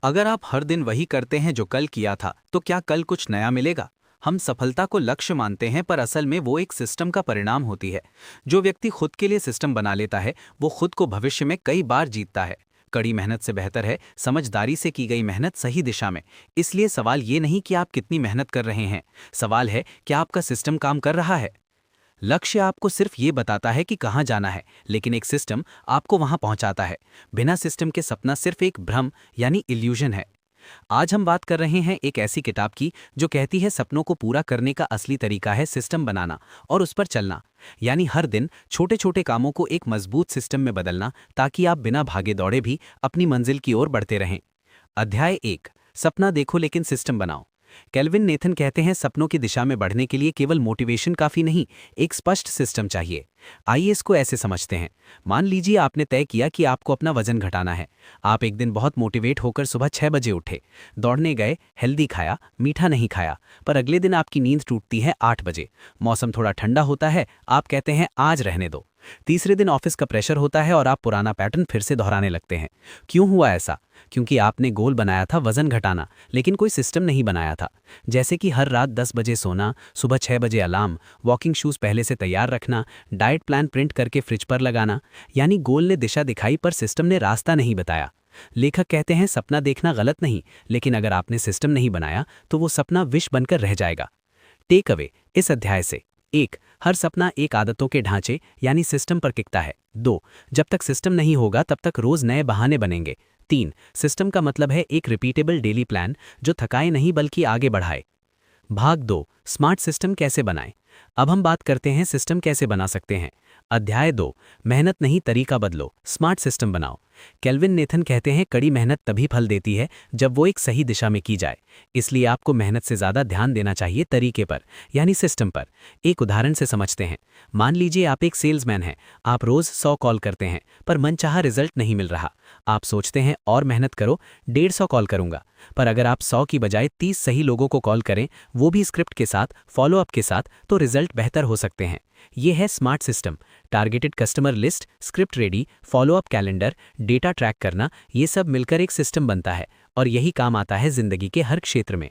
अगर आप हर दिन वही करते हैं जो कल किया था, तो क्या कल कुछ नया मिलेगा? हम सफलता को लक्ष्य मानते हैं, पर असल में वो एक सिस्टम का परिणाम होती है। जो व्यक्ति खुद के लिए सिस्टम बना लेता है, वो खुद को भविष्य में कई बार जीतता है। कड़ी मेहनत से बेहतर है समझदारी से की गई मेहनत सही दिशा में। इसलिए सवाल ये नहीं कि आप कितनी मेहनत कर रहे हैं, सवाल है क्या आपका सिस्टम काम कर रहा है। लक्ष्य आपको सिर्फ ये बताता है कि कहाँ जाना है, लेकिन एक सिस्टम आपको वहाँ पहुँचाता है। बिना सिस्टम के सपना सिर्फ एक भ्रम यानी इल्यूजन है। आज हम बात कर रहे हैं एक ऐसी किताब की जो कहती है सपनों को पूरा करने का असली तरीका है सिस्टम बनाना और उस पर चलना। यानी हर दिन छोटे छोटे कामों को एक मजबूत सिस्टम में बदलना, ताकि आप बिना भागे दौड़े भी अपनी मंजिल की ओर बढ़ते रहें। अध्याय 1, सपना देखो लेकिन सिस्टम बनाओ। केल्विन नेथन कहते हैं सपनों की दिशा में बढ़ने के लिए केवल मोटिवेशन काफी नहीं, एक स्पष्ट सिस्टम चाहिए। आइए इसको ऐसे समझते हैं। मान लीजिए आपने तय किया कि आपको अपना वजन घटाना है। आप एक दिन बहुत मोटिवेट होकर सुबह 6 बजे उठे, दौड़ने गए, हेल्दी खाया, मीठा नहीं खाया। पर अगले दिन आपकी नींद टूटती है 8 बजे। मौसम थोड़ा ठंडा होता है, आप कहते हैं आज रहने दो। तीसरे दिन ऑफिस का प्रेशर होता है और आप पुराना पैटर्न फिर से दोहराने लगते हैं। क्यों हुआ ऐसा? क्योंकि आपने गोल बनाया था वजन घटाना, लेकिन कोई सिस्टम नहीं बनाया था। जैसे कि हर रात 10 बजे सोना, सुबह 6 बजे अलार्म, वॉकिंग शूज पहले से तैयार रखना, डाइट प्लान प्रिंट करके फ्रिज पर लगाना। यानी गोल ने दिशा दिखाई, पर सिस्टम ने रास्ता नहीं बताया। लेखक कहते हैं सपना देखना गलत नहीं, लेकिन अगर आपने सिस्टम नहीं बनाया तो वो सपना विष बनकर रह जाएगा। टेक अवे इस अध्याय से: 1. हर सपना एक आदतों के ढांचे यानी सिस्टम पर टिकता है। 2. जब तक सिस्टम नहीं होगा तब तक रोज नए बहाने बनेंगे। 3. सिस्टम का मतलब है एक रिपीटेबल डेली प्लान जो थकाए नहीं बल्कि आगे बढ़ाए। भाग 2, स्मार्ट सिस्टम कैसे बनाएं। अब हम बात करते हैं सिस्टम कैसे बना सकते हैं। अध्याय 2, मेहनत नहीं तरीका बदलो, स्मार्ट सिस्टम बनाओ। केल्विन नेथन कहते हैं कड़ी मेहनत तभी फल देती है जब वो एक सही दिशा में की जाए। इसलिए आपको मेहनत से ज़्यादा ध्यान देना चाहिए तरीके पर, यानी सिस्टम पर। एक उदाहरण से समझते हैं। मान लीजिए आप एक सेल्समैन हैं। आप रोज़ 100 कॉल करते हैं, पर मनचाहा रिजल्ट नहीं मिल रहा। आप सोचते हैं और मेहनत करो, 150 कॉल करूंगा। पर अगर आप 100 की बजाय 30 सही लोगों को कॉल करें, वो भी स्क्रिप्ट के साथ, फॉलोअप के साथ, तो रिजल्ट बेहतर हो सकते हैं। ये है smart system. Targeted customer list, script ready, follow up calendar, data track करना, ये सब मिलकर एक सिस्टम बनता है। और यही काम आता है जिंदगी के हर क्षेत्र में।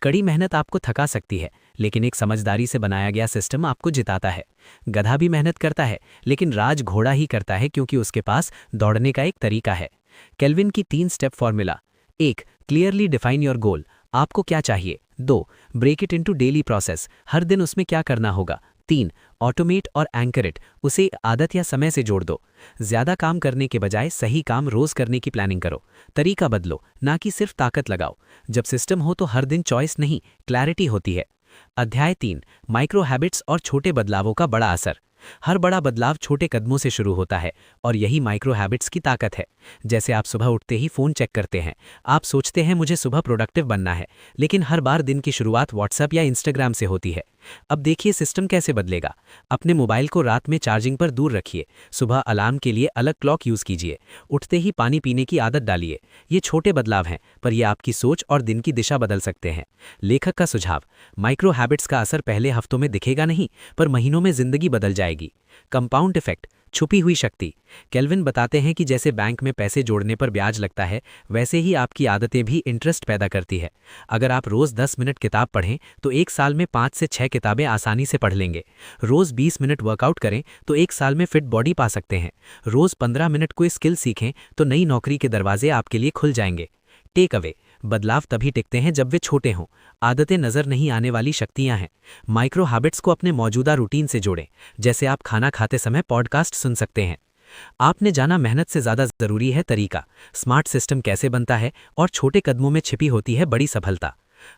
कड़ी मेहनत आपको थका सकती है, लेकिन एक समझदारी से बनाया गया सिस्टम आपको जिताता है। गधा भी मेहनत करता है, लेकिन राज घोड़ा ही करता है, क्योंकि उसके पास दौड़ने का एक तरीका है। केल्विन की 3 step formula: 1. Clearly define your goal, आपको क्या चाहिए। 2. Break it into daily process, हर दिन उसमें क्या करना होगा। 3. ऑटोमेट और एंकर इट, उसे एक आदत या समय से जोड़ दो। ज्यादा काम करने के बजाय सही काम रोज करने की प्लानिंग करो। तरीका बदलो, ना कि सिर्फ ताकत लगाओ। जब सिस्टम हो तो हर दिन चॉइस नहीं, क्लैरिटी होती है। अध्याय 3, माइक्रो हैबिट्स और छोटे बदलावों का बड़ा असर। हर बड़ा बदलाव छोटे कदमों से शुरू होता है, और यही माइक्रो हैबिट्स की ताकत है। जैसे आप सुबह उठते ही फ़ोन चेक करते हैं। आप सोचते हैं मुझे सुबह प्रोडक्टिव बनना है, लेकिन हर बार दिन की शुरुआत व्हाट्सएप या इंस्टाग्राम से होती है। अब देखिए सिस्टम कैसे बदलेगा। अपने मोबाइल को रात में चार्जिंग पर दूर रखिए। सुबह अलार्म के लिए अलग क्लॉक यूज़ कीजिए। उठते ही पानी पीने की आदत डालिए। ये छोटे बदलाव हैं, पर ये आपकी सोच और दिन की दिशा बदल सकते हैं। लेखक का सुझाव: माइक्रो हैबिट्स का असर पहले हफ्तों में दिखेगा नहीं, पर महीनों में जिंदगी बदल जाएगी। कंपाउंड इफेक्ट, छुपी हुई शक्ति। केल्विन बताते हैं कि जैसे बैंक में पैसे जोड़ने पर ब्याज लगता है, वैसे ही आपकी आदतें भी इंटरेस्ट पैदा करती है। अगर आप रोज 10 मिनट किताब पढ़ें तो एक साल में 5 से 6 किताबें आसानी से पढ़ लेंगे। रोज 20 मिनट वर्कआउट करें तो एक साल में फिट बॉडी पा सकते हैं। रोज 15 मिनट कोई स्किल सीखें तो नई नौकरी के दरवाजे आपके लिए खुल जाएंगे। टेक अवे: बदलाव तभी टिकते हैं जब वे छोटे हों। आदतें नजर नहीं आने वाली शक्तियां हैं। माइक्रो हैबिट्स को अपने मौजूदा रूटीन से जोड़ें। जैसे आप खाना खाते समय पॉडकास्ट सुन सकते हैं। आपने जाना मेहनत से ज्यादा जरूरी है तरीका, स्मार्ट सिस्टम कैसे बनता है, और छोटे कदमों में छिपी होती है बड़ी सफलता।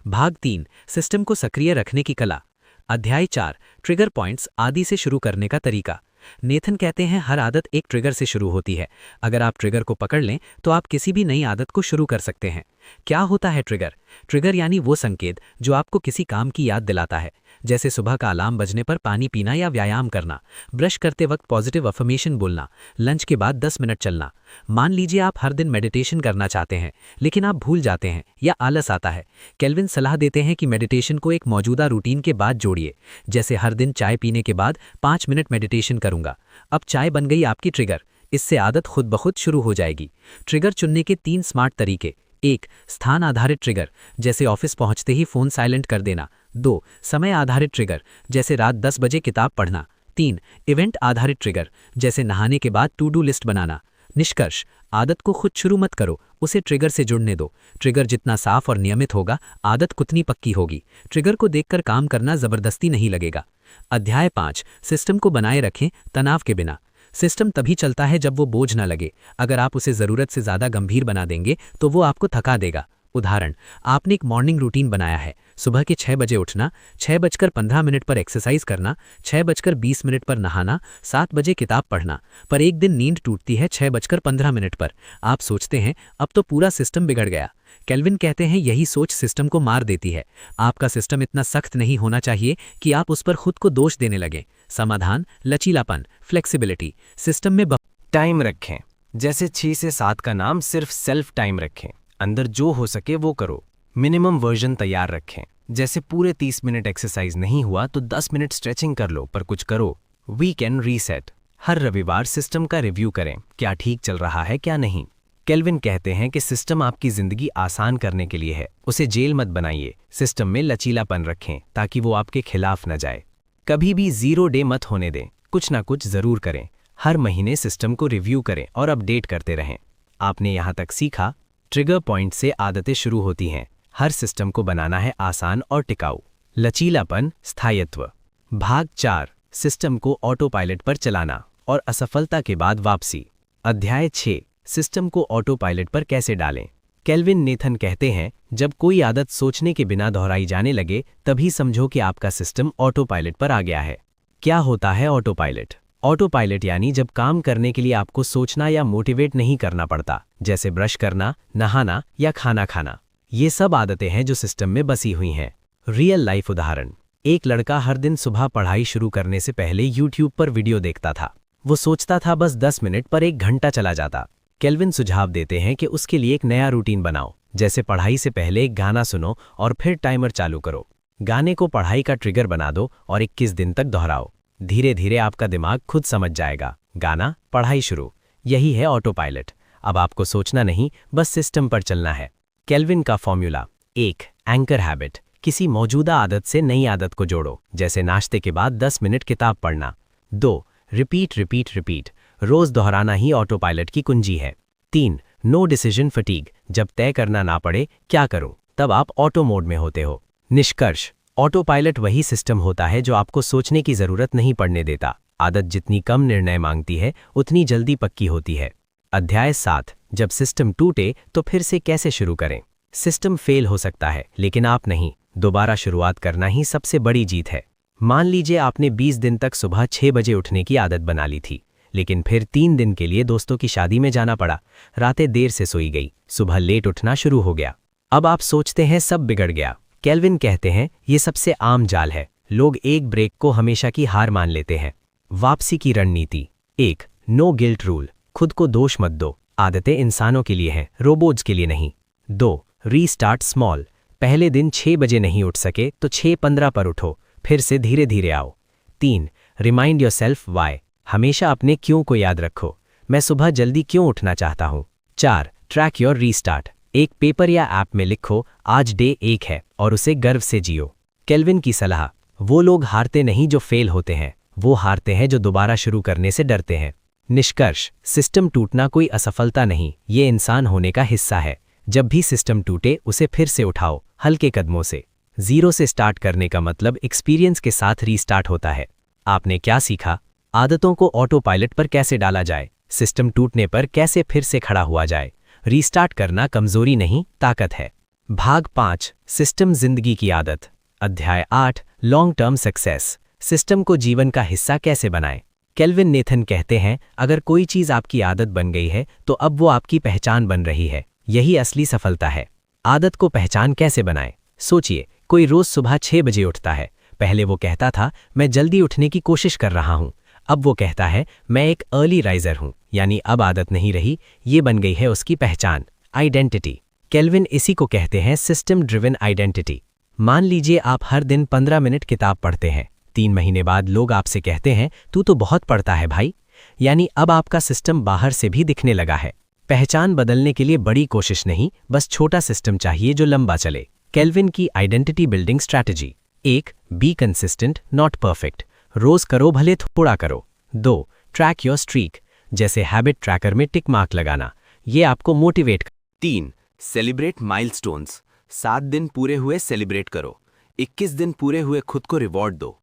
भाग 3, सिस्टम को सक्रिय रखने की कला। अध्याय 4, ट्रिगर पॉइंट्स आदि से शुरू करने का तरीका। नेथन कहते हैं हर आदत एक ट्रिगर से शुरू होती है। अगर आप ट्रिगर को पकड़ लें तो आप किसी भी नई आदत को शुरू कर सकते हैं। क्या होता है ट्रिगर? ट्रिगर यानी वो संकेत जो आपको किसी काम की याद दिलाता है। जैसे सुबह का अलार्म बजने पर पानी पीना या व्यायाम करना, ब्रश करते वक्त पॉजिटिव अफर्मेशन बोलना, लंच के बाद 10 मिनट चलना। मान लीजिए आप हर दिन मेडिटेशन करना चाहते हैं, लेकिन आप भूल जाते हैं या आलस आता है। केल्विन सलाह देते हैं कि मेडिटेशन को एक मौजूदा रूटीन के बाद जोड़िए। जैसे हर दिन चाय पीने के बाद 5 मिनट मेडिटेशन करूंगा। अब चाय बन गई आपकी ट्रिगर। इससे आदत खुद ब खुद शुरू हो जाएगी। ट्रिगर चुनने के 3 स्मार्ट तरीके: 1. स्थान आधारित ट्रिगर, जैसे ऑफिस पहुंचते ही फ़ोन साइलेंट कर देना। 2. समय आधारित ट्रिगर, जैसे रात 10 बजे किताब पढ़ना। 3. इवेंट आधारित ट्रिगर, जैसे नहाने के बाद टू डू लिस्ट बनाना। निष्कर्ष, आदत को खुद शुरू मत करो, उसे ट्रिगर से जुड़ने दो। ट्रिगर जितना साफ और नियमित होगा, आदत उतनी पक्की होगी। ट्रिगर को देखकर काम करना जबरदस्ती नहीं लगेगा। अध्याय 5, सिस्टम को बनाए रखें तनाव के बिना। सिस्टम तभी चलता है जब वो बोझ ना लगे। अगर आप उसे ज़रूरत से ज़्यादा गंभीर बना देंगे तो वो आपको थका देगा। उदाहरण, आपने एक मॉर्निंग रूटीन बनाया है, सुबह के 6 बजे उठना, 6:15 पर एक्सरसाइज करना, 6:20 पर नहाना, 7 बजे किताब पढ़ना, पर एक दिन नींद टूटती है 6:15 पर। आप सोचते हैं अब तो पूरा सिस्टम बिगड़ गया। केल्विन कहते हैं यही सोच सिस्टम को मार देती है। आपका सिस्टम इतना सख्त नहीं होना चाहिए कि आप उस पर खुद को दोष देने लगें। समाधान, लचीलापन, फ्लेक्सिबिलिटी। सिस्टम में टाइम रखें, जैसे 6 से 7 का नाम सिर्फ सेल्फ टाइम रखें। अंदर जो हो सके वो करो। मिनिमम वर्जन तैयार रखें, जैसे पूरे 30 मिनट एक्सरसाइज नहीं हुआ तो 10 मिनट स्ट्रेचिंग कर लो, पर कुछ करो। वीकेंड रीसेट, हर रविवार सिस्टम का रिव्यू करें, क्या ठीक चल रहा है क्या नहीं। केल्विन कहते हैं कि सिस्टम आपकी जिंदगी आसान करने के लिए है, उसे जेल मत बनाइए। सिस्टम में लचीलापन रखें ताकि वो आपके खिलाफ न जाए। कभी भी 0 डे मत होने दें, कुछ ना कुछ जरूर करें। हर महीने सिस्टम को रिव्यू करें और अपडेट करते रहें। आपने यहाँ तक सीखा, ट्रिगर पॉइंट से आदतें शुरू होती हैं। हर सिस्टम को बनाना है आसान और टिकाऊ। लचीलापन, स्थायित्व। भाग 4, सिस्टम को ऑटो पायलट पर चलाना और असफलता के बाद वापसी। अध्याय 6, सिस्टम को ऑटो पायलट पर कैसे डालें। केल्विन नेथन कहते हैं, जब कोई आदत सोचने के बिना दोहराई जाने लगे तभी समझो कि आपका सिस्टम ऑटो पायलट पर आ गया है। क्या होता है ऑटो पायलट? ऑटो पायलट यानी जब काम करने के लिए आपको सोचना या मोटिवेट नहीं करना पड़ता, जैसे ब्रश करना, नहाना या खाना खाना। ये सब आदतें हैं जो सिस्टम में बसी हुई हैं। रियल लाइफ उदाहरण, एक लड़का हर दिन सुबह पढ़ाई शुरू करने से पहले यूट्यूब पर वीडियो देखता था। वो सोचता था बस 10 मिनट, पर 1 घंटा चला जाता। केल्विन सुझाव देते हैं कि उसके लिए एक नया रूटीन बनाओ, जैसे पढ़ाई से पहले एक गाना सुनो और फिर टाइमर चालू करो। गाने को पढ़ाई का ट्रिगर बना दो और 21 दिन तक दोहराओ। धीरे धीरे आपका दिमाग खुद समझ जाएगा, गाना, पढ़ाई शुरू। यही है ऑटो पायलट। अब आपको सोचना नहीं, बस सिस्टम पर चलना है। केल्विन का फॉर्मूला: 1. एंकर हैबिट, किसी मौजूदा आदत से नई आदत को जोड़ो, जैसे नाश्ते के बाद 10 मिनट किताब पढ़ना। 2. रिपीट रिपीट रिपीट, रोज दोहराना ही ऑटो पायलट की कुंजी है। 3. नो डिसीजन फटीग, जब तय करना ना पड़े क्या करूं, तब आप ऑटो मोड में होते हो। निष्कर्ष, ऑटो पायलट वही सिस्टम होता है जो आपको सोचने की जरूरत नहीं पड़ने देता। आदत जितनी कम निर्णय मांगती है उतनी जल्दी पक्की होती है। अध्याय 7, जब सिस्टम टूटे तो फिर से कैसे शुरू करें। सिस्टम फेल हो सकता है लेकिन आप नहीं। दोबारा शुरुआत करना ही सबसे बड़ी जीत है। मान लीजिए आपने 20 दिन तक सुबह 6 बजे उठने की आदत बना ली थी, लेकिन फिर 3 दिन के लिए दोस्तों की शादी में जाना पड़ा। रातें देर से सोई गई, सुबह लेट उठना शुरू हो गया। अब आप सोचते हैं सब बिगड़ गया। केल्विन कहते हैं ये सबसे आम जाल है। लोग एक ब्रेक को हमेशा की हार मान लेते हैं। वापसी की रणनीति: 1. नो गिल्ट रूल, खुद को दोष मत दो। आदतें इंसानों के लिए हैं, रोबोट्स के लिए नहीं। 2. रीस्टार्ट स्मॉल, पहले दिन 6 बजे नहीं उठ सके तो 6:15 पर उठो, फिर से धीरे धीरे आओ। 3. रिमाइंड योरसेल्फ व्हाई, हमेशा अपने क्यों को याद रखो। मैं सुबह जल्दी क्यों उठना चाहता हूँ। 4. ट्रैक योर रीस्टार्ट, एक पेपर या ऐप में लिखो आज डे 1 है और उसे गर्व से जियो। केल्विन की सलाह: वो लोग हारते नहीं जो फेल होते हैं, वो हारते हैं जो दोबारा शुरू करने से डरते हैं। निष्कर्ष, सिस्टम टूटना कोई असफलता नहीं, ये इंसान होने का हिस्सा है। जब भी सिस्टम टूटे उसे फिर से उठाओ, हल्के कदमों से। 0 से स्टार्ट करने का मतलब एक्सपीरियंस के साथ रीस्टार्ट होता है। आपने क्या सीखा? आदतों को ऑटो पायलट पर कैसे डाला जाए, सिस्टम टूटने पर कैसे फिर से खड़ा हुआ जाए। रीस्टार्ट करना कमजोरी नहीं, ताकत है। भाग 5, सिस्टम जिंदगी की आदत। अध्याय 8, लॉन्ग टर्म सक्सेस, सिस्टम को जीवन का हिस्सा कैसे बनाएं। केल्विन नेथन कहते हैं, अगर कोई चीज आपकी आदत बन गई है तो अब वो आपकी पहचान बन रही है। यही असली सफलता है। आदत को पहचान कैसे बनाएं? सोचिए, कोई रोज सुबह 6 बजे उठता है। पहले वो कहता था मैं जल्दी उठने की कोशिश कर रहा हूं। अब वो कहता है मैं एक अर्ली राइजर हूं, यानी अब आदत नहीं रही, ये बन गई है उसकी पहचान, आइडेंटिटी। केल्विन इसी को कहते हैं सिस्टम ड्रिवन आइडेंटिटी। मान लीजिए आप हर दिन 15 मिनट किताब पढ़ते हैं। 3 महीने बाद लोग आपसे कहते हैं तू तो बहुत पढ़ता है भाई, यानी अब आपका सिस्टम बाहर से भी दिखने लगा है। पहचान बदलने के लिए बड़ी कोशिश नहीं, बस छोटा सिस्टम चाहिए जो लंबा चले। केल्विन की identity building strategy. 1. Be consistent, not perfect. रोज करो भले थोड़ा करो। 2. ट्रैक योर स्ट्रीक, जैसे हैबिट ट्रैकर में टिक मार्क लगाना, ये आपको मोटिवेट। 3. Celebrate milestones. 7 दिन पूरे हुए सेलिब्रेट करो। 21 दिन पूरे हुए खुद को रिवॉर्ड दो।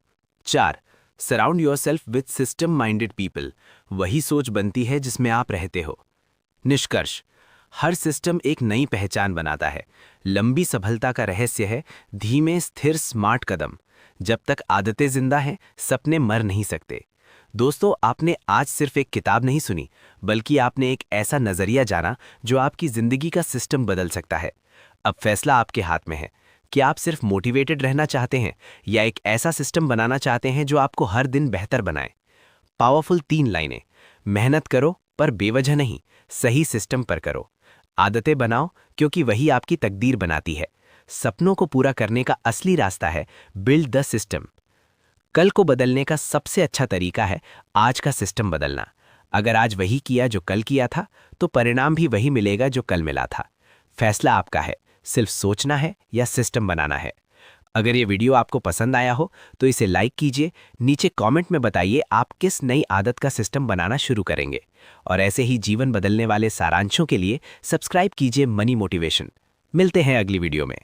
4. Surround yourself with system minded people. वही सोच बनती है जिसमें आप रहते हो। निष्कर्ष, हर सिस्टम एक नई पहचान बनाता है। लंबी सफलता का रहस्य है धीमे स्थिर स्मार्ट कदम। जब तक आदतें जिंदा हैं, सपने मर नहीं सकते। दोस्तों, आपने आज सिर्फ एक किताब नहीं सुनी, बल्कि आपने एक ऐसा नजरिया जाना जो आपकी जिंदगी का सिस्टम बदल सकता है। अब फैसला आपके हाथ में है कि आप सिर्फ मोटिवेटेड रहना चाहते हैं या एक ऐसा सिस्टम बनाना चाहते हैं जो आपको हर दिन बेहतर बनाए। पावरफुल 3 लाइनें। मेहनत करो पर बेवजह नहीं, सही सिस्टम पर करो। आदतें बनाओ क्योंकि वही आपकी तकदीर बनाती है। सपनों को पूरा करने का असली रास्ता है बिल्ड द सिस्टम। कल को बदलने का सबसे अच्छा तरीका है आज का सिस्टम बदलना। अगर आज वही किया जो कल किया था, तो परिणाम भी वही मिलेगा जो कल मिला था। फैसला आपका है, सिर्फ सोचना है या सिस्टम बनाना है। अगर ये वीडियो आपको पसंद आया हो तो इसे लाइक कीजिए। नीचे कमेंट में बताइए आप किस नई आदत का सिस्टम बनाना शुरू करेंगे। और ऐसे ही जीवन बदलने वाले सारांशों के लिए सब्सक्राइब कीजिए मनी मोटिवेशन। मिलते हैं अगली वीडियो में।